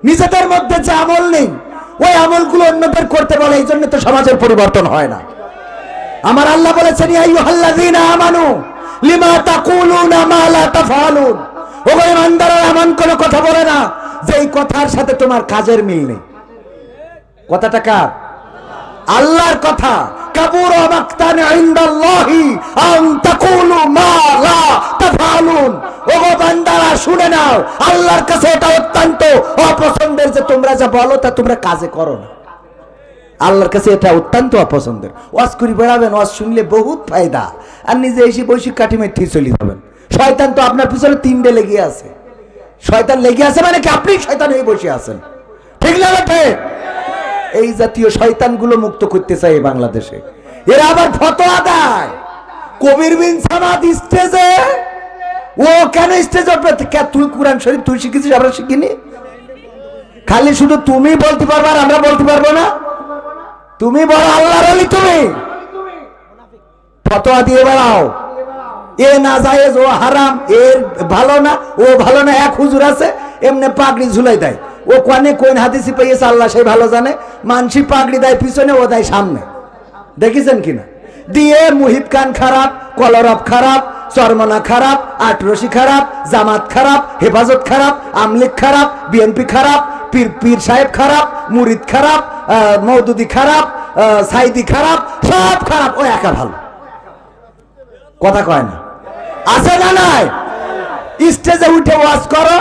নিজেদের মধ্যে যে আমল নেই ওই আমলগুলো অন্যদের করতে বলে, এই জন্য তো সমাজের পরিবর্তন হয় না। আমার আল্লাহ বলেছেন ইয়া আইয়ুহাল্লাযীনা আমানু লিমা তাকুলুনা মা লা তাফআলুন, ও ঈমানদাররা এমন কোন কথা বলে না যেই কথার সাথে তোমার কাজের মিল নেই। কথাটা কার? আল্লাহর কথা। কাবুরা মাকতান ইনদাল্লাহি আন তাকুলু মা লা তাফআলুন, ও বান্দারা শুনে নাও, আল্লাহর কাছে এটা অত্যন্ত অপছন্দের যে তোমরা যা বলো তা তোমরা কাজে করো না। আল্লাহর কাছে এটা অত্যন্ত অপছন্দের। ওয়াজ করি বেড়াবেন, ওয়াজ শুনলে বহুত ফায়দা, আর নিজে এসে বৈশিক কাঠি মেঠি চলে যাবেন। শয়তান তো আপনার পিছনে তিনটে লেগে আছে। শয়তান লেগে আছে মানে কি আপনি শয়তান হয়ে বসে আছেন, ঠিক না? এই জাতীয় শয়তানগুলো মুক্ত করতে চাই বাংলাদেশে। এরা আবার ফতোয়া দেয় কবির বিন সামাদ স্টেজে, ও কেন স্টেজে উঠবে? তুই কোরআন শরীফ তুই শিখেছিস, আমরা শিখিনি? খালি শুধু তুমি বলতে পারবে আর আমরা বলতে পারবো না? তুমি বড় আল্লাহর ওলি, তুমি ফতোয়া দিয়ে বেড়াও এ না জায়েজ, ও হারাম, এর ভালো না, ও ভালো না। এক হুজুর আছে এমনি পাগড়ি ঝুলাই দেয়, ও কোনে কোন হাদিসে পেয়েছে আল্লাহ সেই ভালো জানে। মানসি পাগড়ি দেয় পিছনে, ও দেয় সামনে, দেখেছেন কিনা? দিয়ে মুহিব খান খারাপ, কলরব খারাপ, চরমনা খারাপ, আটরশি খারাপ, জামাত খারাপ, হেফাজত খারাপ, আমলিক খারাপ, বিএনপি খারাপ, পীর সাহেব খারাপ, মুরিদ খারাপ, মওদুদি খারাপ, সাইদি খারাপ, সব খারাপ, ও একা ভালো। কথা কয় না? আছে না নাই? স্টেজে উঠে ওয়াজ করো,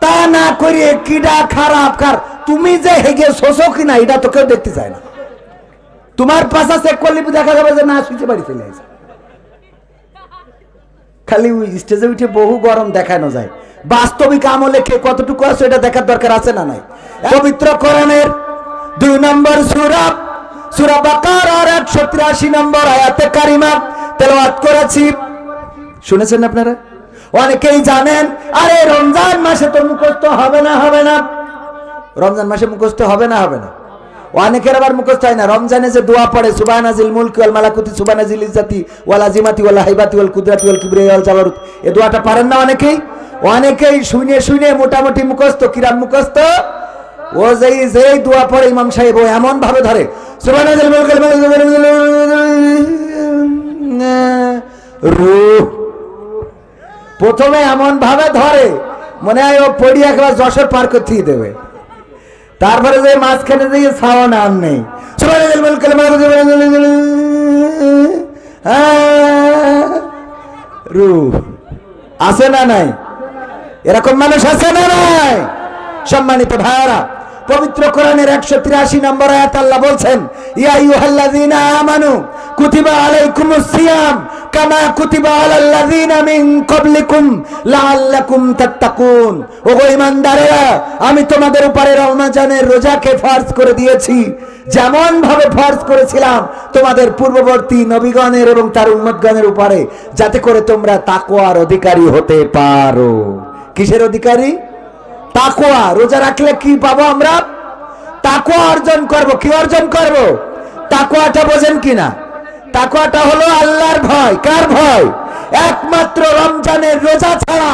তা না করে কিডা খারাপ কার তুমি যে হেগে শোষো কিনা এটা তো কেউ দেখতে চায় না। তোমার পাশা চেক করলে দেখা যাবে যে না শুইতে বাড়ি চলে আসে। খালি ওই স্টেজে উঠে বহু গরম দেখানো যায়, বাস্তবিক আমলে কে কতটুকু আছে এটা দেখার দরকার আছে না নাই? পবিত্র কোরআনের 2 নম্বর সূরা, সূরা বাকারার 183 নম্বর আয়াতে কারিমা তেলাওয়াত করেছি, শুনেছেন আপনারা? অনেকেই জানেন আরে রমজান মাসে তো মুখস্থ হবে না, হবে না, রমজান মাসে মুখস্থ হবে না, হবে না। অনেকের আবার মুখস্থ হয় না। রমজানে যে দোয়া পড়ে সুবহানাজিল মুলকি ওয়াল মালাকুতি সুবহানাজিল ইজ্জাতি ওয়াল আযিমাতি ওয়াল হাইবাতি ওয়াল কুদরাতি ওয়াল কিবরিয়া ওয়াল জাবারুত, এই দোয়াটা পারেন না অনেকেই? অনেকেই শুনে শুনে মোটামুটি মুখস্থ, কিরাম মুখস্থ। ও যেই দোয়া পড়ে ইমাম সাহেব ও এমন ভাবে ধরে সুবহানাজিল মুলকি রূহ, প্রথমে এমন ভাবে ধরে মনে হয় ও পড়ি একবার যশোর পার করতেই দেবে, তারপরে যে মাঝখানে দিয়ে ছাওয়া নাম নেই, রূহ আছে না নাই? এরকম মানুষ আছে না নাই? সম্মানিত ভাইরা, পবিত্র কোরআনের 183 নম্বর আয়াত আল্লাহ বলছেন ইয়া আইয়ুহাল্লাযীনা আমানু কুতিবা আলাইকুমুস সিয়াম কামা কুতিবা আলাল লাযীনা মিন ক্বাবলিকুম লাআল্লাকুম তাত্তাকুন, ওগো ঈমানদারেরা আমি তোমাদের উপরে রমজানের রোজাকে ফরজ করে দিয়েছি যেমন ভাবে ফরজ করেছিলাম তোমাদের পূর্ববর্তী নবীগণের এবং তার উম্মতগণের উপরে, যাতে করে তোমরা তাকওয়ার অধিকারী হতে পারো। কিসের অধিকারী? তাকওয়া। রোজা রাখলে কি পাবো আমরা? তাকওয়া অর্জন করব। কি অর্জন করব? তাকওয়াটা বোঝেন কিনা? তাকওয়াটা হলো আল্লাহর ভয়। কার ভয়? একমাত্র রমজানের রোজা ছাড়া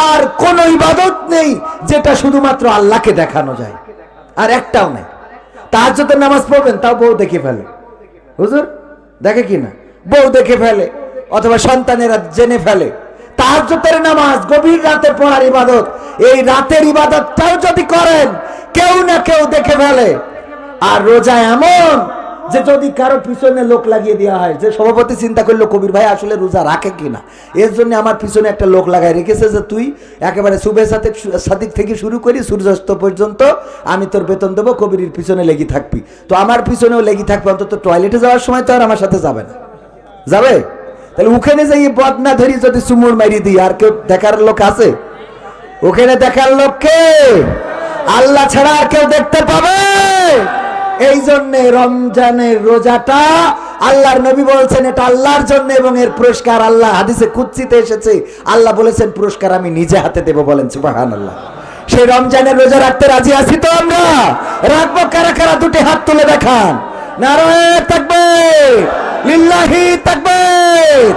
আর কোন ইবাদত নেই যেটা শুধুমাত্র আল্লাহকে দেখানো যায়, আর একটাও নেই। তাহাজ্জুদের নামাজ পড়বেন, তাও বউ দেখে ফেলে। হুজুর দেখে কিনা? বউ দেখে ফেলে, অথবা সন্তানেরা জেনে ফেলে। তাহাজ্জুদের নামাজ গভীর রাতে পড়ার ইবাদত, এই রাতের ইবাদতটাও যদি করেন কেউ না কেউ দেখে ফেলে। আর রোজা এমন যে যদি কারো পিছনে লোক লাগিয়ে দেওয়া হয়, যে সভাপতি চিন্তা করলো কবির ভাই আসলে রোজা রাখে কিনা, এর জন্য আমার পিছনে একটা লোক লাগাই রেখেছে যে তুই একেবারে সুবে সাদিক থেকে শুরু করি সূর্যাস্ত পর্যন্ত আমি তোর বেতন দেবো, কবির পিছনে লেগে থাকবি। তো আমার পিছনেও লেগে থাকবে, অন্তত টয়লেটে যাওয়ার সময় তো আর আমার সাথে যাবে না, যাবে? তাহলে ওখানে যাই বদনা ধরি যদি চুমুর মারি দিই, আর কেউ দেখার লোক আছে? ওখানে দেখার লোককে আল্লাহ ছাড়া আর কেউ দেখতে পাবে? এই জন্য রমজানের রোজাটা আল্লাহর নবী বলছেন এটা আল্লাহর জন্য, এবং এর পুরস্কার আল্লাহ হাদিসে কুদসিতে এসেছে, আল্লাহ বলেছেন পুরস্কার আমি নিজে হাতে দেব। বলেন সুবহানাল্লাহ। সেই রমজানের রোজা রাখতে রাজি আছি তো আমরা? রাখবো কারা কারা? দুটি হাত তুলে দেখান। নারায়ে তাকবীর, লিল্লাহি তাকবীর।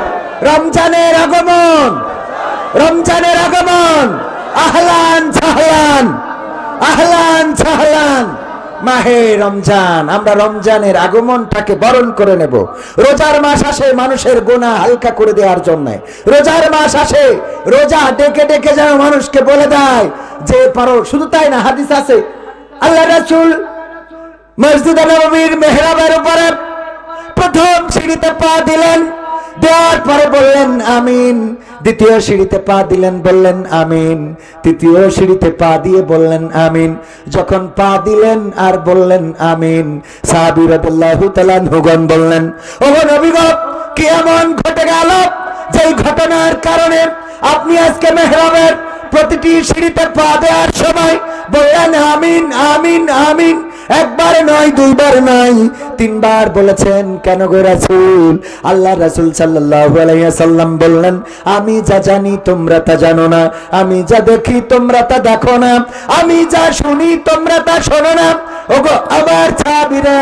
রমজানের আগমন, রমজানের আগমন, আহলান সাহলান, আহলান সাহলান। মাহে রমজান, আমরা রমজানের আগমনটাকে বরণ করে নেব। রোজার মাস আসে মানুষের গুনাহ হালকা করে দেওয়ার জন্য। রোজার মাস আসে রোজা ডেকে ডেকে যেন মানুষকে বলে দেয় যে পারো। শুধু তাই না, হাদিস আছে আল্লাহ রাসূল মসজিদ নববীর মেহরাবের উপরে প্রথম সিঁড়িতে পা দিলেন, দেওয়ার পরে বললেন আমিন। দ্বিতীয় সিঁড়িতে পা দিলেন, বললেন আমিন। তৃতীয় সিঁড়িতে পা দিয়ে বললেন আমিন। যখন পা দিলেন আর বললেন আমিন, সাহাবী রাদিয়াল্লাহু তাআলা আনহুগণ বললেন, ওগো নবী গো, কি এমন ঘটে গেল যেই ঘটনার কারণে আপনি আজকে মেহরাবের প্রতিটি সিঁড়িতে পা দেওয়ার সময় বললেন আমিন আমিন আমিন? একবার নয়, দুইবার নয়, তিনবার বলেছেন। কেন গো রাসূল? আল্লাহ রাসূল সাল্লাল্লাহু আলাইহি ওয়াসাল্লাম বললেন, আমি যা জানি তোমরা তা জানো না, আমি যা দেখি তোমরা তা দেখো না, আমি যা শুনি তোমরা তা শোনো না। ওগো আমার সাহাবীরা,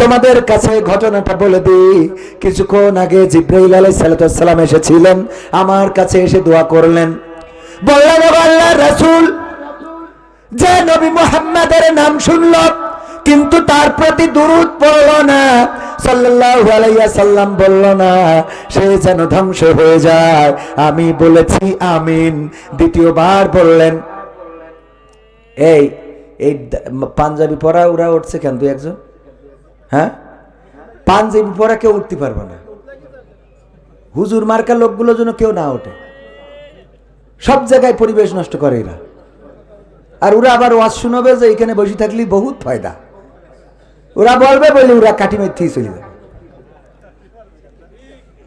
তোমাদের কাছে ঘটনাটা বলে দিই। কিছুক্ষণ আগে জিবরাইল আলাইহিস সালাম এসেছিলেন, আমার কাছে এসে দোয়া করলেন। বললেন, ওগো আল্লাহর রাসূল, যে নবী মুহাম্মাদের নাম শুনল কিন্তু তার প্রতি দুরূদ পড়ল না, সাল্লাল্লাহু আলাইহি ওয়াসাল্লাম বলল না, সে যেন ধ্বংস হয়ে যায়। আমি বলেছি আমিন। দ্বিতীয়বার বললেন। এই এই পাঞ্জাবি পরা ওরা উঠছে কেন? দুই একজন, হ্যাঁ, পাঞ্জাবি পরা কেউ উঠতে পারবে না। হুজুর মার্কা লোকগুলোর জন্য কেউ না ওঠে। সব জায়গায় পরিবেশ নষ্ট করে এরা। আর ওরা আবার ওয়াজ শুনবে যে এখানে বসে থাকলে বহুত ফায়দা। ওরা বলবে বলে ওরা কাটি মেথি চলে যাবে।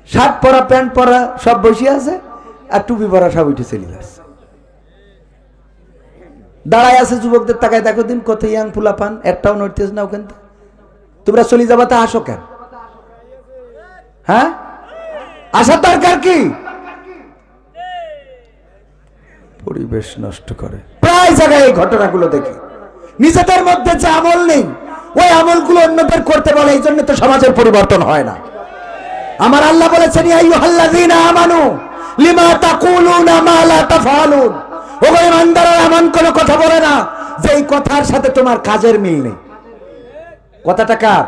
শার্ট পরা প্যান্ট পরা সব বসে আছে, আর টুপি পরা সব উঠে চলে যাচ্ছে। দাঁড়ায় আছে যুবকদের তাকায় দেখো দিন, কত ইয়াং ফুলা পান, একটাও নড়তেছ না ওখান থেকে। তোমরা চলে যাবা তা আসো কেন? হ্যাঁ, আসার দরকার কি? পরিবেশ নষ্ট করে। প্রায় জায়গায় এই ঘটনাগুলো দেখি। নিজেদের মধ্যে যে আমল নেই, ওই আমলগুলো অন্যদের করতে বলে, এই জন্য তো সমাজের পরিবর্তন হয় না। আমার আল্লাহ বলেছেন, ইয়া আইয়ুহাল্লাযীনা আমানু লিমা তাকুলুনা মা লা তাফআলুন। ওগো ইমানদাররা, এমন কোন কথা বলে না যেই কথার সাথে তোমার কাজের মিল নেই। কথাটা কার?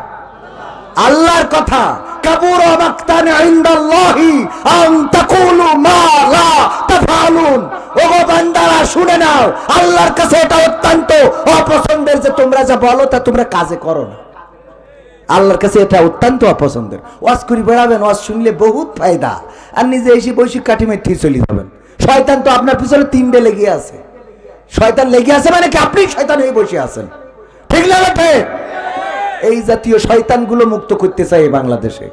আল্লাহর কথা। কাবুরা মাকতান ইনদাল্লাহি আন তাকুলু মা লা তাফআলুন। ওগো বান্দারা, শুনে নাও, আল্লাহর কাছে এটা অত্যন্ত অপছন্দের যে তোমরা যা বলো তা তোমরা কাজে করো না। আল্লাহর কাছে এটা অত্যন্ত অপছন্দের। ওয়াজ করি বেড়াবেন, ওয়াজ শুনলে বহুত ফায়দা, আর নিজে এসে বসে কাটি মেথি চলে যাবেন। শয়তান তো আপনার পিছনে তিনটে লেগে আছে। শয়তান লেগে আছে মানে কি আপনি শয়তান হয়ে বসে আছেন, ঠিক না? এই জাতীয় শয়তানগুলো মুক্ত করতে চাই বাংলাদেশে।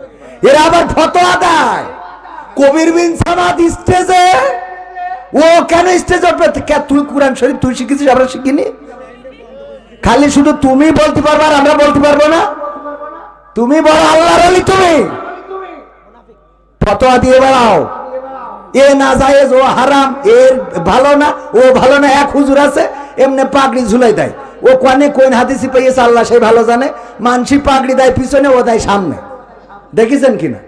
এরা আবার ফতোয়া দেয়। কবির বিন সামাদ স্টেজে, ও কেন স্টেজে উঠবে? তুই কোরআন শরীফ তুই শিখেছিস, আমরা শিখিনি? খালি শুধু তুমি বলতে পারবে আর আমরা বলতে পারবো না? তুমি বলো আল্লাহর ওলি, তুমি ফতোয়া দিয়ে বেড়াও। এ না জায়েজ, ও হারাম, এর ভালো না, ও ভালো না। এক হুজুর আছে এমনি পাগড়ি ঝুলাই দেয়। ও কোনে কোন হাদিসি পেয়েছে আল্লাহ সেই ভালো জানে। মানসি পাগড়ি দেয় পিছনে, ও দেয় সামনে। দেখেছেন কিনা?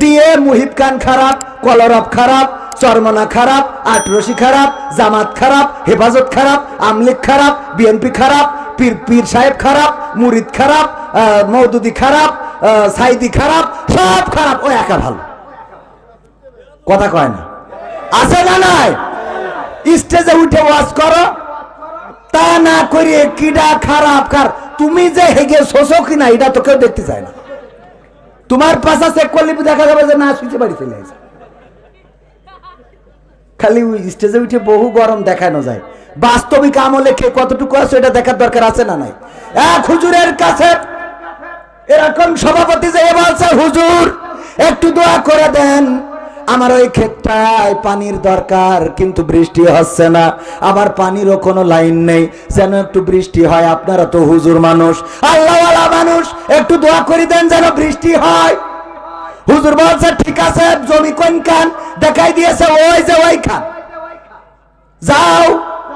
দিয়ে মুহিব খান খারাপ, কলরব খারাপ, চরমনা খারাপ, আটরশি খারাপ, জামাত খারাপ, হেফাজত খারাপ, আমলিক খারাপ, বিএনপি খারাপ, পীর সাহেব খারাপ, মুরিদ খারাপ, মওদুদি খারাপ, সাইদি খারাপ, সব খারাপ, ও একা ভালো। কথা কয় না? আছে না নাই? স্টেজে উঠে ওয়াজ করো, তা না করিয়ে কিডা খারাপ কার, তুমি যে হেগে শোষো কিনা এটা তো কেউ দেখতে চায় না। তোমার পাশা চেক করলে দেখা যাবে যে না শুইতে বাড়ি চলে আসে। খালি স্টেজে উঠে বহু গরম দেখানো যায়, বাস্তবিক আমলে কে কতটুকু আছে এটা দেখার দরকার আছে না নাই? এক হুজুরের কাছে এরকম সভাপতি যে বলছে, হুজুর একটু দোয়া করে দেন, আমার ওই ক্ষেতটায় পানির দরকার কিন্তু বৃষ্টি হচ্ছে না, আবার পানিরও কোনো লাইন নেই, যেন একটু বৃষ্টি হয়। আপনারা তো হুজুর মানুষ, আল্লাহওয়ালা মানুষ, একটু দোয়া করে দেন যেন বৃষ্টি হয়। হুজুর বলছে ঠিক আছে, জমি কোনখান? দেখাই দিয়েছে ওই যে ওইখান, যাও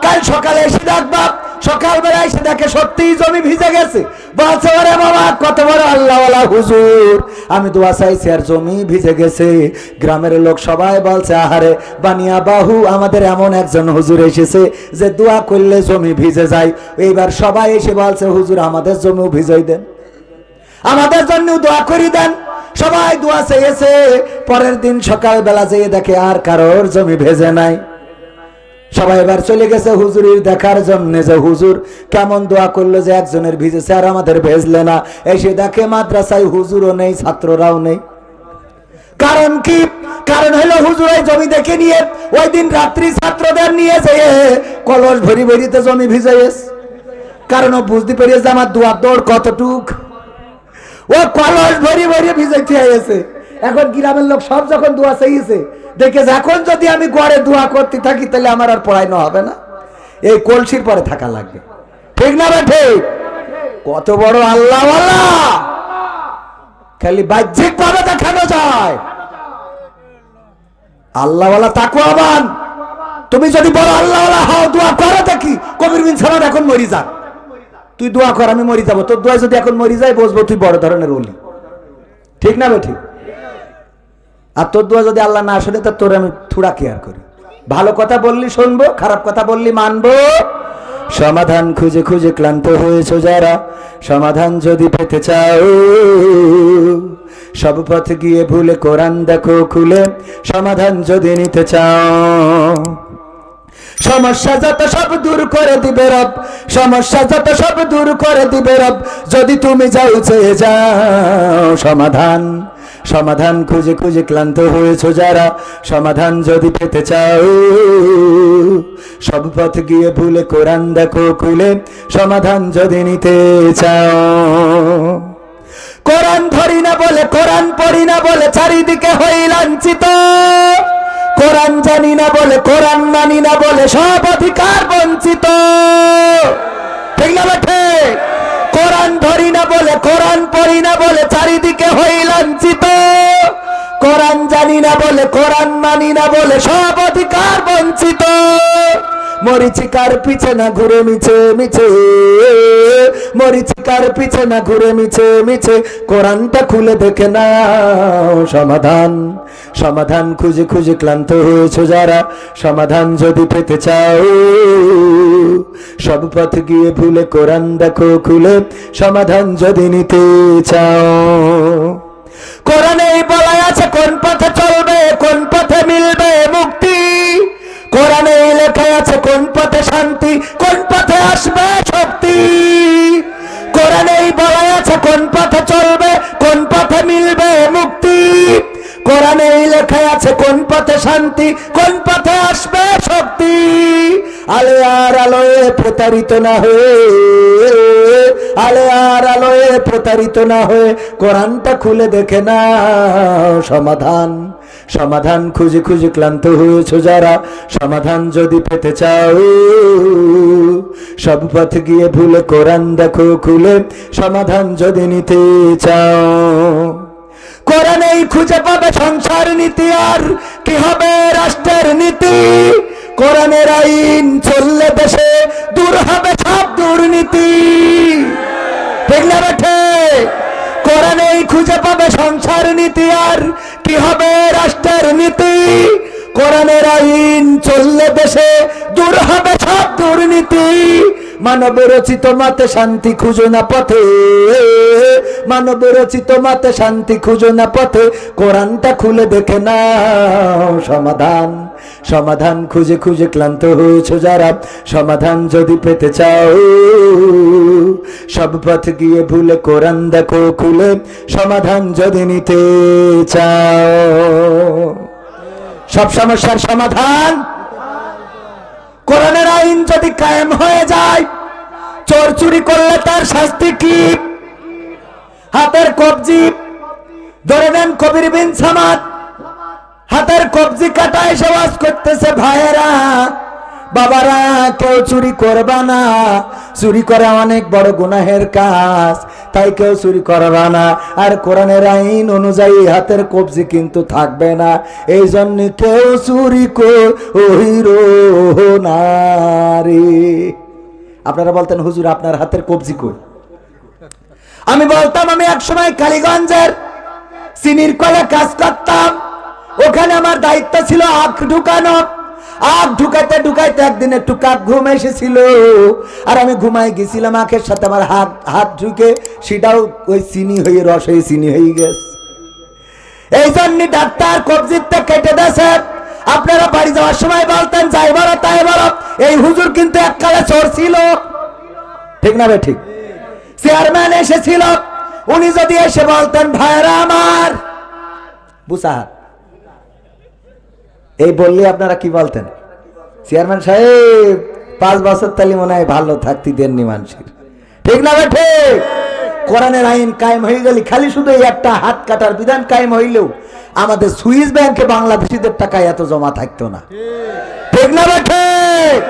কাল সকালে এসে দেখবা সকালবেলা এসে দেখে সত্যিই জমি ভিজে গেছে। বলছে ওরে বাবা কত বড় আল্লাহওয়ালা হুজুর, আমি দোয়া চাইছি আর জমি ভিজে গেছে। গ্রামের লোক সবাই বলছে আহারে বানিয়া বাহু, আমাদের এমন একজন হুজুর এসেছে যে দোয়া করলে জমি ভিজে যায়। এইবার সবাই এসে বলছে হুজুর আমাদের জমিও ভিজাই দেন, আমাদের জন্য দোয়া করি দেন। সবাই দোয়া চেয়েছে। পরের দিন সকালবেলা যেয়ে দেখে আর কারোর জমি ভেজে নাই। সবাই এবার চলে গেছে হুজুরের দেখার জন্য যে হুজুর কেমন দোয়া করলো যে একজনের ভিজেছে আর আমাদের ভেজলে না। এসে দেখে মাদ্রাসায় হুজুরও নেই, ছাত্ররাও নেই। কারণ কি? কারণ হলো হুজুর ওই জমি দেখে নিয়ে ওই দিন রাত্রি ছাত্রদের নিয়ে যেয়ে কলস ভরি ভরিতে জমি ভিজাইছে। কারণ ও বুঝতে পেরেছে আমার দোয়ার দৌড় কতটুক, ও কলস ভরি ভরি ভিজাইতে হয়েছে। এখন গ্রামের লোক সব যখন দোয়া চাইছে দেখে এখন যদি আমি গড়ে দোয়া করতে থাকি তাহলে আমার আর পড়ানো হবে না, এই কলসির পরে থাকা লাগবে। ঠিক না ঠিক? কত বড় আল্লাহওয়ালা, খালি বাহ্যিক ভাবে দেখানো যায়। আল্লাহওয়ালা তাকওয়াবান। তুমি যদি বড় আল্লাহওয়ালা হও দোয়া করো দেখি কবির বিন সামাদ এখন মরি যাক, তুই দোয়া কর আমি মরি যাবো, তোর দোয়া যদি এখন মরি যায় বুঝবো তুই বড় ধরনের ওলি। ঠিক না ঠিক? আর তোর দোয়া যদি আল্লাহ না শুনে তা তোর আমি থুড়া কেয়ার করি। ভালো কথা বললি শুনবো, খারাপ কথা বললি মানবো। সমাধান খুঁজে খুঁজে ক্লান্ত হয়েছো যারা, সমাধান যদি পেতে চাও সব পথ গিয়ে ভুলে কোরআন দেখো খুলে, সমাধান যদি নিতে চাও। সমস্যা যত সব দূর করে দিবে রব, সমস্যা যত সব দূর করে দিবে রব, যদি তুমি যাও চেয়ে যাও সমাধান। সমাধান খুঁজে খুঁজে ক্লান্ত হয়েছো যারা, সমাধান যদি পেতে চাও সব পথ গিয়ে ভুলে কোরআন দেখো খুলে, সমাধান যদি নিতে চাও। কোরআন ধরি না বলে, কোরআন পড়ি না বলে চারিদিকে হই লাঞ্ছিত, কোরআন জানি না বলে, কোরআন মানি না বলে সব অধিকার বঞ্চিত। ঠিক না ঠিক? কোরআন ধরি না বলে, কোরআন পড়ি না বলে চারিদিকে হই লাঞ্ছিত, কোরআন জানি না বলে, কোরআন মানি না বলে সব অধিকার বঞ্চিত। মরিচিকার পিছে না ঘুরে মিছে মিছে, মরিচিকার পিছে না ঘুরে মিছে মিছে, কোরআনটা খুলে দেখে নাও সমাধান। সমাধান খুঁজে খুঁজে ক্লান্ত হয়েছো যারা, সমাধান যদি পেতে চাও সব পথ গিয়ে ভুলে কোরআন দেখো খুলে, সমাধান যদি নিতে চাও। কোরআনেই বলা আছে কোন পথে চলবে, কোন পথে মিলবে মুক্তি, কোরআনেই লেখা আছে কোন পথে শান্তি, কোন পথে আসবে শক্তি। কোরআনেই বলা আছে কোন পথে চলবে, কোন পথে মিলবে মুক্তি, কোরআনেই লেখা আছে কোন পথে শান্তি, কোন পথে আসবে শক্তি। আলে আর আলোয় প্রতারিত না হয়ে, আলে আর আলোয় প্রতারিত না হয়ে কোরআনটা খুলে দেখে নাও সমাধান। সমাধান খুঁজে খুঁজে ক্লান্ত হয়েছো যারা, সমাধান যদি পেতে চাও সব পথ গিয়ে ভুলে কোরআন দেখো খুলে, সমাধান যদি নিতে চাও। কোরআনেই খুঁজে পাবে সংসার নীতি, আর কি হবে রাষ্ট্রের নীতি, কোরআনের আইন চললে দেশে দূর হবে সব দুর্নীতি। ঠিক না বেঠে? কোরআনেই খুঁজে পাবে সংসার নীতি, আর কি হবে রাষ্ট্রের নীতি, কোরআনের আইন চললে দেশে দূর হবে সব দুর্নীতি। মানব রচিত মতে শান্তি খুঁজো না পথে, মানব রচিত মতে শান্তি খুঁজো না পথে, কোরআনটা খুলে দেখে নাও সমাধান। সমাধান খুঁজে খুঁজে ক্লান্ত হয়েছো যারা, সমাধান যদি পেতে চাও সব পথ গিয়ে ভুলে কোরআন দেখো খুলে, সমাধান যদি নিতে চাও। সব সমস্যার সমাধান কোরআনের আইন যদি কায়েম হয়ে যায়, চোর চুরি করলে তার শাস্তি কি, হাতের কবজি ধরে নেন কবির বিন সামাদ, হাতের কবজি কাটা এসে ওয়াজ করতেছে ভাইয়েরা বাবারা কেউ চুরি করবা না, চুরি করা অনেক বড় গুনাহের কাজ, তাই কেউ চুরি করবা না। আর কোরআনের আইন অনুযায়ী হাতের কবজি কিন্তু থাকবে না, এই জন্য কেউ চুরি করিরো না রে। আপনারা বলতেন হুজুর আপনার হাতের কবজি কই? আমি বলতাম আমি একসময় কালীগঞ্জের চিনির কলে কাজ করতাম, ওখানে আমার দায়িত্ব ছিল আখ ঢুকানো। আখ ঢুকাইতে ঢুকাইতে একদিন একটু কাক ঘুম এসেছিল, আর আমি ঘুমাই গেছিলাম, আখের সাথে আমার হাত ঢুকে সেটাও ওই চিনি হয়ে রস হয়ে চিনি হয়ে গেছে। এই জন্য ডাক্তার কবজিতে কেটে দেছে। আপনারা বাড়ি যাওয়ার সময় বলতেন যাই বলো তাই বলো, এই হুজুর কিন্তু এককালে চোর ছিল, ঠিক না? ঠিক। চেয়ারম্যান এসেছিল, উনি যদি এসে বলতেন ভাইরা আমার বুসাহার, এই বললে আপনারা কি বলতেন? চেয়ারম্যান সাহেব 5 বছর তালি মনে হয় ভালো থাকতে দেননি মানুষের, ঠিক না? ঠিক। কোরআনের আইন কায়েম হয়ে গেলে খালি শুধু এই একটা হাত কাটার বিধান কায়েম হইলেও আমাদের সুইস ব্যাংকে বাংলাদেশিদের টাকা এত জমা থাকতো না, ঠিক না? ঠিক।